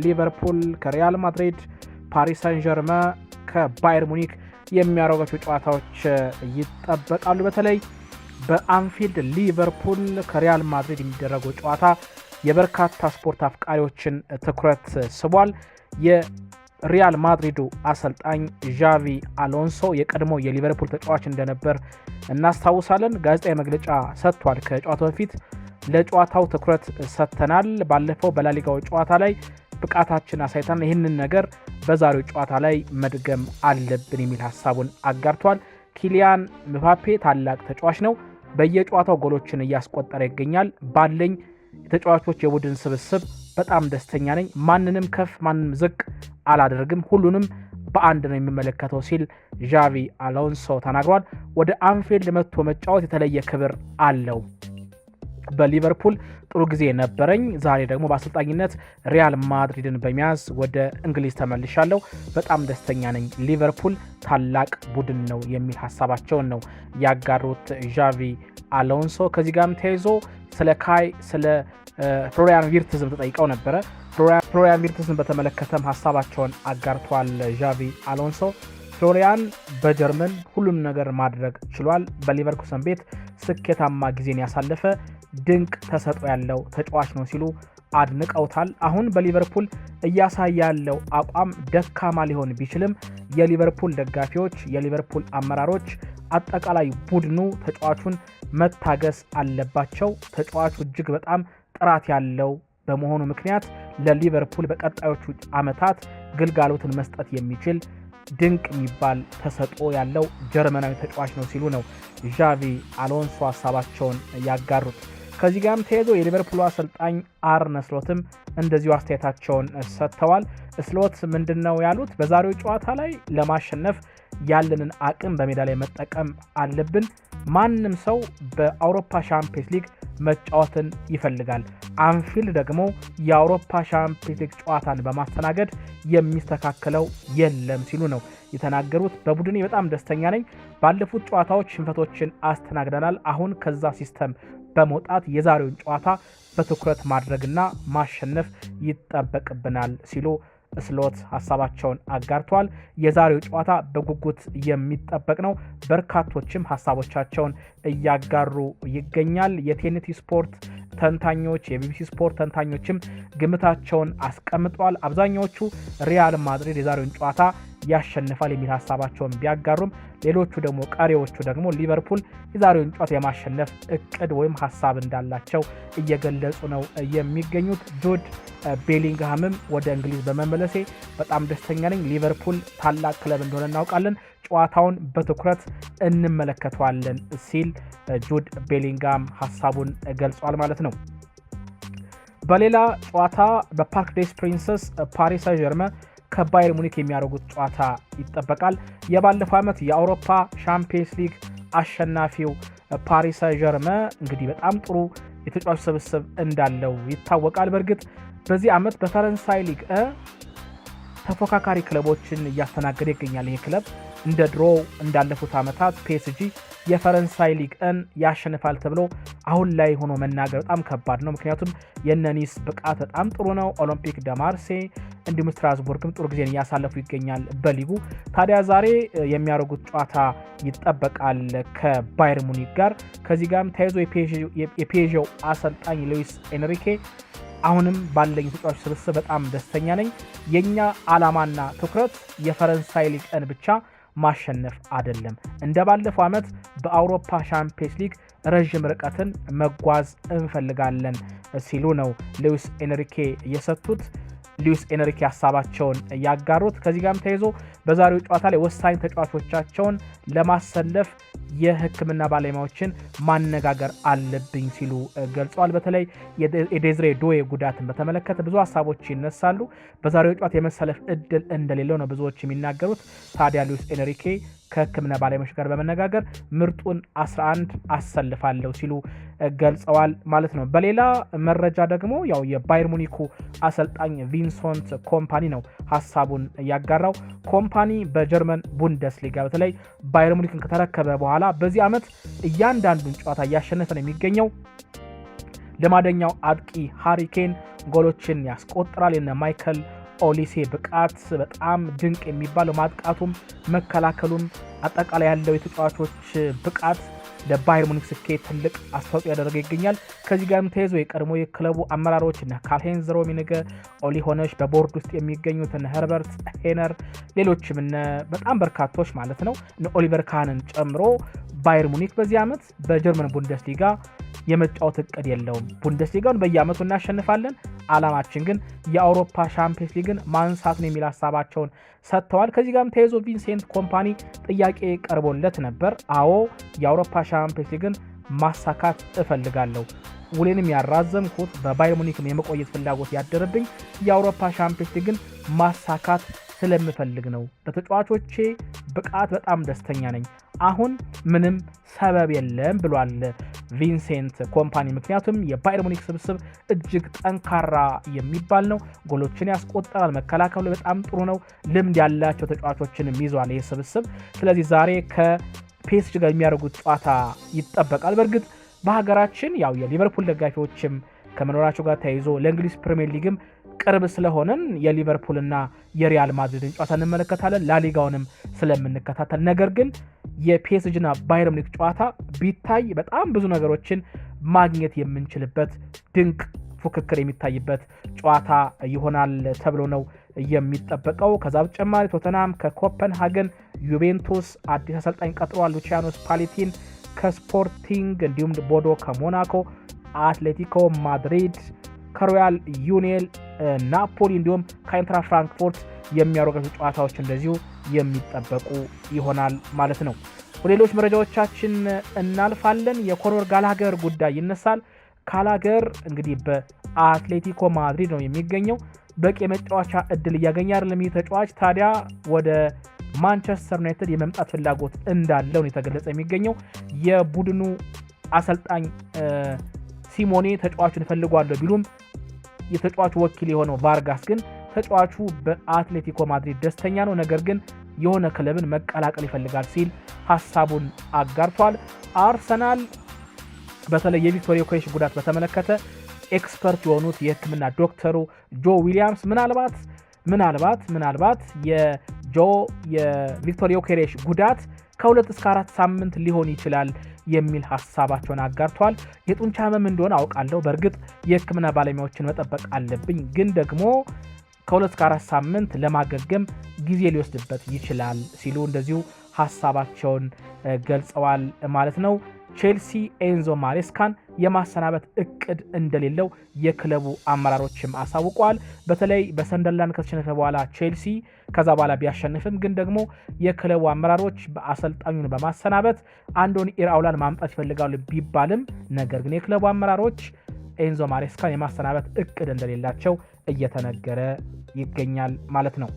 ሊቨርፑል ከሪያል ማድሪድ፣ ፓሪስ ሳን ዠርመን ከባየር ሙኒክ የሚያደርጓቸው ጨዋታዎች ይጠበቃሉ። በተለይ በአንፊልድ ሊቨርፑል ከሪያል ማድሪድ የሚደረገው ጨዋታ የበርካታ ስፖርት አፍቃሪዎችን ትኩረት ስቧል። የሪያል ማድሪዱ አሰልጣኝ ዣቪ አሎንሶ የቀድሞ የሊቨርፑል ተጫዋች እንደነበር እናስታውሳለን። ጋዜጣዊ መግለጫ ሰጥቷል። ከጨዋታው በፊት ለጨዋታው ትኩረት ሰጥተናል፣ ባለፈው በላሊጋው ጨዋታ ላይ ብቃታችን አሳይተናል፣ ይህንን ነገር በዛሬው ጨዋታ ላይ መድገም አለብን የሚል ሀሳቡን አጋርቷል። ኪሊያን ምባፔ ታላቅ ተጫዋች ነው፣ በየጨዋታው ጎሎችን እያስቆጠረ ይገኛል። ባለኝ የተጫዋቾች የቡድን ስብስብ በጣም ደስተኛ ነኝ፣ ማንንም ከፍ ማንንም ዝቅ አላደርግም፣ ሁሉንም በአንድ ነው የሚመለከተው ሲል ዣቪ አሎንሶ ተናግሯል። ወደ አንፊልድ መጥቶ መጫወት የተለየ ክብር አለው። በሊቨርፑል ጥሩ ጊዜ ነበረኝ፣ ዛሬ ደግሞ በአሰልጣኝነት ሪያል ማድሪድን በመያዝ ወደ እንግሊዝ ተመልሻለሁ፣ በጣም ደስተኛ ነኝ፣ ሊቨርፑል ታላቅ ቡድን ነው የሚል ሀሳባቸውን ነው ያጋሩት ዣቪ አሎንሶ። ከዚህ ጋርም ተያይዞ ስለ ፍሎሪያን ቪርትዝም ተጠይቀው ነበረ። ፍሎሪያን ቪርትዝን በተመለከተም ሀሳባቸውን አጋርቷል ዣቪ አሎንሶ። ፍሎሪያን በጀርመን ሁሉም ነገር ማድረግ ችሏል፣ በሊቨርኩሰን ቤት ስኬታማ ጊዜን ያሳለፈ ድንቅ ተሰጥኦ ያለው ተጫዋች ነው ሲሉ አድንቀውታል። አሁን በሊቨርፑል እያሳየ ያለው አቋም ደካማ ሊሆን ቢችልም የሊቨርፑል ደጋፊዎች፣ የሊቨርፑል አመራሮች፣ አጠቃላይ ቡድኑ ተጫዋቹን መታገስ አለባቸው። ተጫዋቹ እጅግ በጣም ጥራት ያለው በመሆኑ ምክንያት ለሊቨርፑል በቀጣዮቹ ዓመታት ግልጋሎትን መስጠት የሚችል ድንቅ የሚባል ተሰጥኦ ያለው ጀርመናዊ ተጫዋች ነው ሲሉ ነው ዣቪ አሎንሶ ሀሳባቸውን ያጋሩት። ከዚህ ጋርም ተያይዞ የሊቨርፑል አሰልጣኝ አርነ ስሎትም እንደዚሁ አስተያየታቸውን ሰጥተዋል። ስሎት ምንድነው ያሉት? በዛሬው ጨዋታ ላይ ለማሸነፍ ያለንን አቅም በሜዳ ላይ መጠቀም አለብን። ማንም ሰው በአውሮፓ ሻምፒዮንስ ሊግ መጫወትን ይፈልጋል። አንፊልድ ደግሞ የአውሮፓ ሻምፒዮንስ ሊግ ጨዋታን በማስተናገድ የሚስተካከለው የለም ሲሉ ነው የተናገሩት። በቡድኔ በጣም ደስተኛ ነኝ። ባለፉት ጨዋታዎች ሽንፈቶችን አስተናግደናል። አሁን ከዛ ሲስተም በመውጣት የዛሬውን ጨዋታ በትኩረት ማድረግና ማሸነፍ ይጠበቅብናል ሲሉ ስሎት ሀሳባቸውን አጋርተዋል። የዛሬው ጨዋታ በጉጉት የሚጠበቅ ነው። በርካቶችም ሀሳቦቻቸውን እያጋሩ ይገኛል። የቴንቲ ስፖርት ተንታኞች፣ የቢቢሲ ስፖርት ተንታኞችም ግምታቸውን አስቀምጠዋል። አብዛኛዎቹ ሪያል ማድሪድ የዛሬውን ጨዋታ ያሸንፋል የሚል ሀሳባቸውን ቢያጋሩም ሌሎቹ ደግሞ ቀሪዎቹ ደግሞ ሊቨርፑል የዛሬውን ጨዋታ የማሸነፍ እቅድ ወይም ሀሳብ እንዳላቸው እየገለጹ ነው የሚገኙት። ጁድ ቤሊንግሃምም ወደ እንግሊዝ በመመለሴ በጣም ደስተኛ ነኝ፣ ሊቨርፑል ታላቅ ክለብ እንደሆነ እናውቃለን፣ ጨዋታውን በትኩረት እንመለከተዋለን ሲል ጁድ ቤሊንግሃም ሀሳቡን ገልጿል ማለት ነው። በሌላ ጨዋታ በፓርክ ዴስ ፕሪንሰስ ፓሪስ ሳን ዠርመን ከባየር ሙኒክ የሚያደርጉት ጨዋታ ይጠበቃል። የባለፈው ዓመት የአውሮፓ ሻምፒዮንስ ሊግ አሸናፊው ፓሪስ ሳን ዠርመን እንግዲህ በጣም ጥሩ የተጫዋች ስብስብ እንዳለው ይታወቃል። በእርግጥ በዚህ ዓመት በፈረንሳይ ሊግ ተፎካካሪ ክለቦችን እያስተናገደ ይገኛል። ይህ ክለብ እንደ ድሮ እንዳለፉት ዓመታት ፒኤስጂ የፈረንሳይ ሊግን ያሸንፋል ተብሎ አሁን ላይ ሆኖ መናገር በጣም ከባድ ነው። ምክንያቱም የነኒስ ብቃት በጣም ጥሩ ነው። ኦሎምፒክ ደ ማርሴ እንዲሁም ስትራስቡርግም ጥሩ ጊዜን እያሳለፉ ይገኛል በሊጉ። ታዲያ ዛሬ የሚያደርጉት ጨዋታ ይጠበቃል ከባየር ሙኒክ ጋር። ከዚህ ጋርም ተያይዞ የፒኤስጂው አሰልጣኝ ሉዊስ ኤንሪኬ አሁንም ባለኝ ተጫዋች ስብስብ በጣም ደስተኛ ነኝ፣ የኛ ዓላማና ትኩረት የፈረንሳይ ሊግን ብቻ ማሸነፍ አይደለም፣ እንደ ባለፈው ዓመት በአውሮፓ ሻምፒዮንስ ሊግ ረጅም ርቀትን መጓዝ እንፈልጋለን ሲሉ ነው ሉዊስ ኤንሪኬ የሰጡት። ሉዊስ ኤንሪኬ ሀሳባቸውን ያጋሩት። ከዚህ ጋርም ተይዞ በዛሬው ጨዋታ ላይ ወሳኝ ተጫዋቾቻቸውን ለማሰለፍ የሕክምና ባለሙያዎችን ማነጋገር አለብኝ ሲሉ ገልጸዋል። በተለይ የዴዝሬ ዶዌ ጉዳትን በተመለከተ ብዙ ሀሳቦች ይነሳሉ። በዛሬው ጨዋታ የመሰለፍ እድል እንደሌለው ነው ብዙዎች የሚናገሩት። ታዲያ ሉዊስ ኤንሪኬ ከሕክምና ባለሙያዎች ጋር በመነጋገር ምርጡን 11 አሰልፋለሁ ሲሉ ገልጸዋል ማለት ነው። በሌላ መረጃ ደግሞ ያው የባየር ሙኒኩ አሰልጣኝ ቪንሰንት ኮምፓኒ ነው ሀሳቡን ያጋራው። ኮምፓኒ በጀርመን ቡንደስሊጋ በተለይ ባየር ሙኒክን ከተረከበ በኋላ በዚህ ዓመት እያንዳንዱን ጨዋታ እያሸነፈ ነው የሚገኘው። ልማደኛው አጥቂ ሃሪ ኬን ጎሎችን ያስቆጥራል። የነ ማይከል ኦሊሴ ብቃት በጣም ድንቅ የሚባለው ማጥቃቱም መከላከሉም አጠቃላይ ያለው የተጫዋቾች ብቃት ለባየር ሙኒክ ስኬት ትልቅ አስተዋጽኦ ያደረገ ይገኛል። ከዚህ ጋርም ተያይዞ የቀድሞ የክለቡ አመራሮች እነ ካርል-ሃይንዝ ሩሚኒገ፣ ኦሊ ሆነሽ በቦርድ ውስጥ የሚገኙት እነ ሄርበርት ሄነር ሌሎችም በጣም በርካቶች ማለት ነው እነ ኦሊቨር ካህንን ጨምሮ ባየር ሙኒክ በዚህ ዓመት በጀርመን ቡንደስሊጋ የመጫወት እቅድ የለውም። ቡንደስሊጋውን በየዓመቱ እናሸንፋለን፣ አላማችን ግን የአውሮፓ ሻምፒየንስ ሊግን ማንሳት ነው የሚል ሀሳባቸውን ሰጥተዋል። ከዚህ ጋርም ተያይዞ ቪንሴንት ኮምፓኒ ጥያቄ ቀርቦለት ነበር። አዎ የአውሮፓ ሻምፒየንስ ሊግን ማሳካት እፈልጋለሁ፣ ውሌንም ያራዘምኩት በባየር ሙኒክም የመቆየት ፍላጎት ያደረብኝ የአውሮፓ ሻምፒየንስ ሊግን ማሳካት ስለምፈልግ ነው። በተጫዋቾቼ ብቃት በጣም ደስተኛ ነኝ፣ አሁን ምንም ሰበብ የለም ብሏል ቪንሴንት ኮምፓኒ። ምክንያቱም የባየር ሙኒክ ስብስብ እጅግ ጠንካራ የሚባል ነው። ጎሎችን ያስቆጠራል፣ መከላከሉ በጣም ጥሩ ነው፣ ልምድ ያላቸው ተጫዋቾችንም ይዟል ይህ ስብስብ። ስለዚህ ዛሬ ከፒኤስጂ ጋር የሚያደርጉት ጨዋታ ይጠበቃል። በእርግጥ በሀገራችን ያው የሊቨርፑል ደጋፊዎችም ከመኖራቸው ጋር ተያይዞ ለእንግሊዝ ፕሪሚየር ሊግም ቅርብ ስለሆነን የሊቨርፑልና የሪያል ማድሪድን ጨዋታ እንመለከታለን፣ ላሊጋውንም ስለምንከታተል። ነገር ግን የፒኤስጂና ባየር ሙኒክ ጨዋታ ቢታይ በጣም ብዙ ነገሮችን ማግኘት የምንችልበት ድንቅ ፉክክር የሚታይበት ጨዋታ ይሆናል ተብሎ ነው የሚጠበቀው። ከዛ በተጨማሪ ቶተንሃም ከኮፐንሃገን፣ ዩቬንቱስ አዲስ አሰልጣኝ ቀጥሯል ሉቺያኖ ስፓሌቲን ከስፖርቲንግ፣ እንዲሁም ቦዶ ከሞናኮ፣ አትሌቲኮ ማድሪድ ከሮያል ዩኒየን፣ ናፖሊ እንዲሁም ከኢንትራ ፍራንክፎርት የሚያደርጉት ጨዋታዎች እንደዚሁ የሚጠበቁ ይሆናል ማለት ነው። ሌሎች መረጃዎቻችን እናልፋለን። የኮኖር ጋላገር ጉዳይ ይነሳል። ጋላገር እንግዲህ በአትሌቲኮ ማድሪድ ነው የሚገኘው። በቂ የመጫወቻ እድል እያገኘ አይደለም። ይህ ተጫዋች ታዲያ ወደ ማንቸስተር ዩናይትድ የመምጣት ፍላጎት እንዳለው የተገለጸ የሚገኘው የቡድኑ አሰልጣኝ ሲሞኔ ተጫዋቹን ፈልጓለሁ ቢሉም የተጫዋቹ ወኪል የሆነው ቫርጋስ ግን ተጫዋቹ በአትሌቲኮ ማድሪድ ደስተኛ ነው፣ ነገር ግን የሆነ ክለብን መቀላቀል ይፈልጋል ሲል ሀሳቡን አጋርቷል። አርሰናል በተለይ የቪክቶር ዮኬሬሽ ጉዳት በተመለከተ ኤክስፐርት የሆኑት የሕክምና ዶክተሩ ጆ ዊሊያምስ ምናልባት የቪክቶር ዮኬሬሽ ጉዳት ከ2 እስከ 4 ሳምንት ሊሆን ይችላል የሚል ሀሳባቸውን አጋርተዋል። የጡንቻ ህመም እንደሆነ አውቃለሁ፣ በእርግጥ የሕክምና ባለሙያዎችን መጠበቅ አለብኝ፣ ግን ደግሞ ከ2 እስከ 4 ሳምንት ለማገገም ጊዜ ሊወስድበት ይችላል ሲሉ እንደዚሁ ሀሳባቸውን ገልጸዋል ማለት ነው። ቼልሲ ኤንዞ ማሬስካን የማሰናበት እቅድ እንደሌለው የክለቡ አመራሮችም አሳውቀዋል። በተለይ በሰንደርላንድ ከተሸነፈ በኋላ ቼልሲ ከዛ በኋላ ቢያሸንፍም ግን ደግሞ የክለቡ አመራሮች በአሰልጣኙን በማሰናበት አንዶኒ ኢራኦላን ማምጣት ይፈልጋሉ ቢባልም ነገር ግን የክለቡ አመራሮች ኤንዞ ማሬስካን የማሰናበት እቅድ እንደሌላቸው እየተነገረ ይገኛል ማለት ነው።